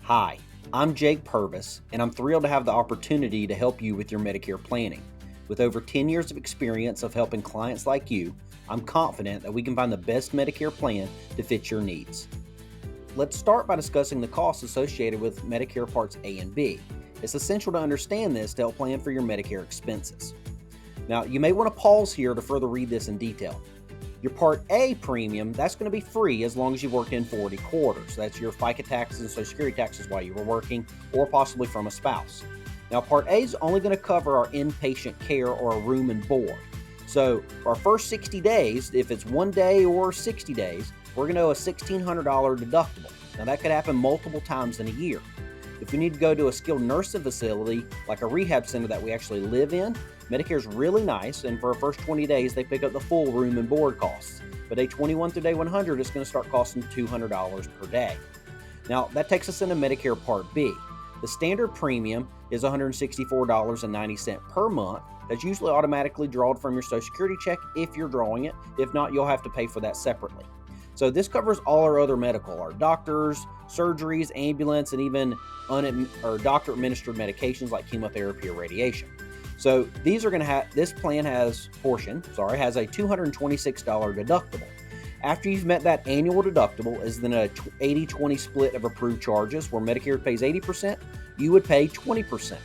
Hi, I'm Jake Purvis, and I'm thrilled to have the opportunity to help you with your Medicare planning. With over 10 years of experience of helping clients like you, I'm confident that we can find the best Medicare plan to fit your needs. Let's start by discussing the costs associated with Medicare Parts A and B. It's essential to understand this to help plan for your Medicare expenses. Now, you may want to pause here to further read this in detail. Your Part A premium, that's going to be free as long as you've worked in 40 quarters. That's your FICA taxes and Social Security taxes while you were working, or possibly from a spouse. Now, Part A is only going to cover our inpatient care or a room and board. So, for our first 60 days, if it's 1 day or 60 days, we're going to owe a $1,600 deductible. Now, that could happen multiple times in a year. If we need to go to a skilled nursing facility, like a rehab center that we actually live in, Medicare is really nice, and for our first 20 days, they pick up the full room and board costs. But day 21 through day 100, it's going to start costing $200 per day. Now, that takes us into Medicare Part B. The standard premium is $164.90 per month. That's usually automatically drawn from your Social Security check if you're drawing it. If not, you'll have to pay for that separately. So this covers all our other medical, our doctors, surgeries, ambulance, and even doctor-administered medications like chemotherapy or radiation. So these are going to have, this plan has a $226 deductible. After you've met that annual deductible is then a 80-20 split of approved charges where Medicare pays 80%, you would pay 20%.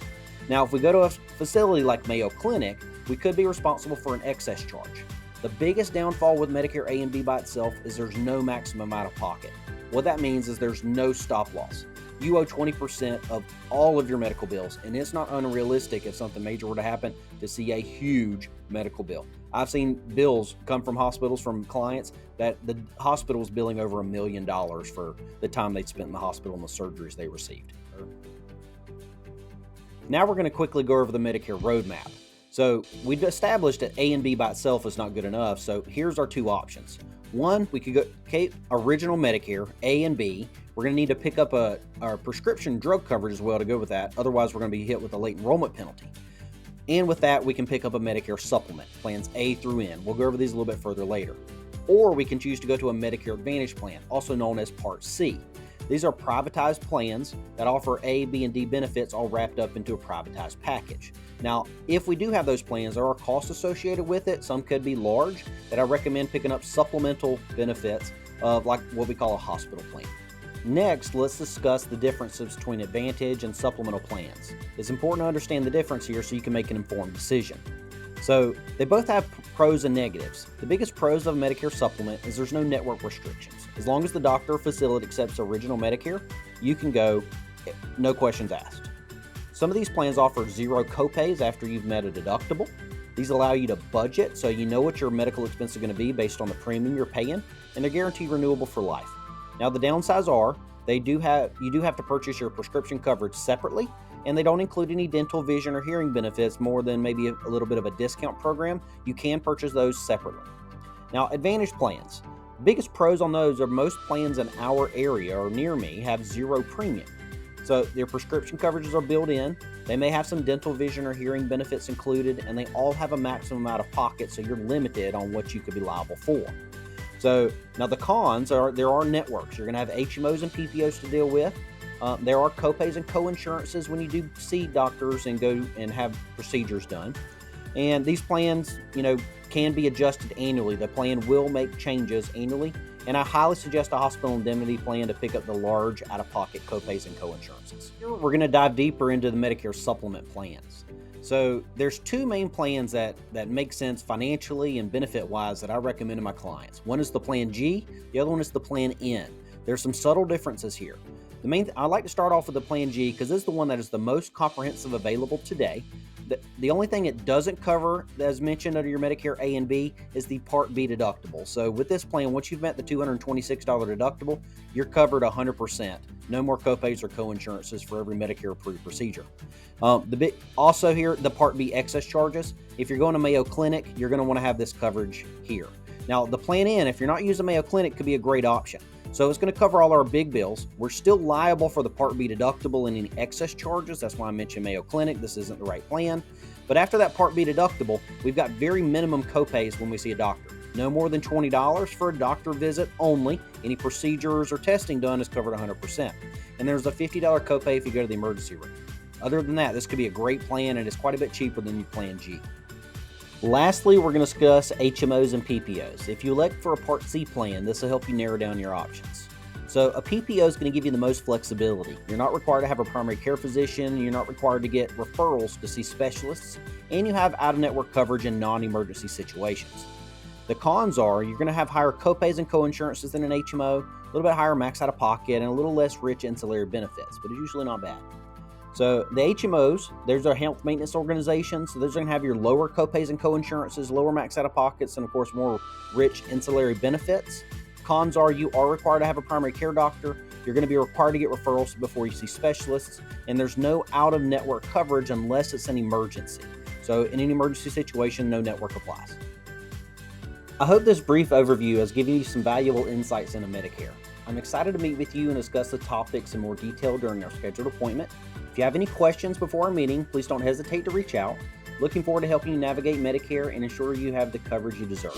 Now, if we go to a facility like Mayo Clinic, we could be responsible for an excess charge. The biggest downfall with Medicare A and B by itself is there's no maximum out of pocket. What that means is there's no stop loss. You owe 20% of all of your medical bills, and it's not unrealistic if something major were to happen to see a huge medical bill. I've seen bills come from hospitals from clients that the hospital's billing over $1 million for the time they spent in the hospital and the surgeries they received. Now we're going to quickly go over the Medicare roadmap. So we've established that A and B by itself is not good enough, so here's our two options. One, we could go original Medicare, A and B. We're going to need to pick up our prescription drug coverage as well to go with that. Otherwise, we're going to be hit with a late enrollment penalty. And with that, we can pick up a Medicare supplement, plans A through N. We'll go over these a little bit further later. Or we can choose to go to a Medicare Advantage plan, also known as Part C. These are privatized plans that offer A, B, and D benefits all wrapped up into a privatized package. Now, if we do have those plans, there are costs associated with it. Some could be large, but I recommend picking up supplemental benefits of like what we call a hospital plan. Next, let's discuss the differences between Advantage and supplemental plans. It's important to understand the difference here so you can make an informed decision. So, they both have pros and negatives. The biggest pros of a Medicare supplement is there's no network restrictions. As long as the doctor or facility accepts original Medicare, you can go, no questions asked. Some of these plans offer zero copays after you've met a deductible. These allow you to budget so you know what your medical expenses are going to be based on the premium you're paying, and they're guaranteed renewable for life. Now, the downsides are you do have to purchase your prescription coverage separately, and they don't include any dental, vision, or hearing benefits more than maybe a little bit of a discount program. You can purchase those separately. Now, Advantage plans. The biggest pros on those are most plans in our area or near me have zero premium. So their prescription coverages are built in. They may have some dental, vision, or hearing benefits included, and they all have a maximum out of pocket, so you're limited on what you could be liable for. So now the cons are there are networks. You're going to have HMOs and PPOs to deal with. There are copays and co-insurances when you do see doctors and go and have procedures done. And these plans, can be adjusted annually. The plan will make changes annually. And I highly suggest a hospital indemnity plan to pick up the large out-of-pocket copays and co-insurances. Here we're going to dive deeper into the Medicare supplement plans. So there's two main plans that make sense financially and benefit-wise that I recommend to my clients. One is the Plan G, the other one is the Plan N. There's some subtle differences here. I like to start off with the Plan G because this is the one that is the most comprehensive available today. The only thing it doesn't cover, as mentioned under your Medicare A and B, is the Part B deductible. So with this plan, once you've met the $226 deductible, you're covered 100%. No more copays or co-insurances for every Medicare-approved procedure. Also here, the Part B excess charges. If you're going to Mayo Clinic, you're going to want to have this coverage here. Now, the Plan N, if you're not using Mayo Clinic, could be a great option. So it's going to cover all our big bills. We're still liable for the Part B deductible and any excess charges. That's why I mentioned Mayo Clinic. This isn't the right plan. But after that Part B deductible, we've got very minimum copays when we see a doctor. No more than $20 for a doctor visit only. Any procedures or testing done is covered 100%. And there's a $50 copay if you go to the emergency room. Other than that, this could be a great plan, and it's quite a bit cheaper than your Plan G. Lastly, we're going to discuss HMOs and PPOs. If you elect for a Part C plan, this will help you narrow down your options. So a PPO is going to give you the most flexibility. You're not required to have a primary care physician, you're not required to get referrals to see specialists, and you have out-of-network coverage in non-emergency situations. The cons are you're going to have higher copays and coinsurances than an HMO, a little bit higher max out-of-pocket, and a little less rich ancillary benefits, but it's usually not bad. So the HMOs, there's our health maintenance organizations, so those are going to have your lower copays and coinsurances, lower max out-of-pockets, and of course more rich ancillary benefits. Cons are you are required to have a primary care doctor, you're going to be required to get referrals before you see specialists, and there's no out-of-network coverage unless it's an emergency. So in an emergency situation, no network applies. I hope this brief overview has given you some valuable insights into Medicare. I'm excited to meet with you and discuss the topics in more detail during our scheduled appointment. If you have any questions before our meeting, please don't hesitate to reach out. Looking forward to helping you navigate Medicare and ensure you have the coverage you deserve.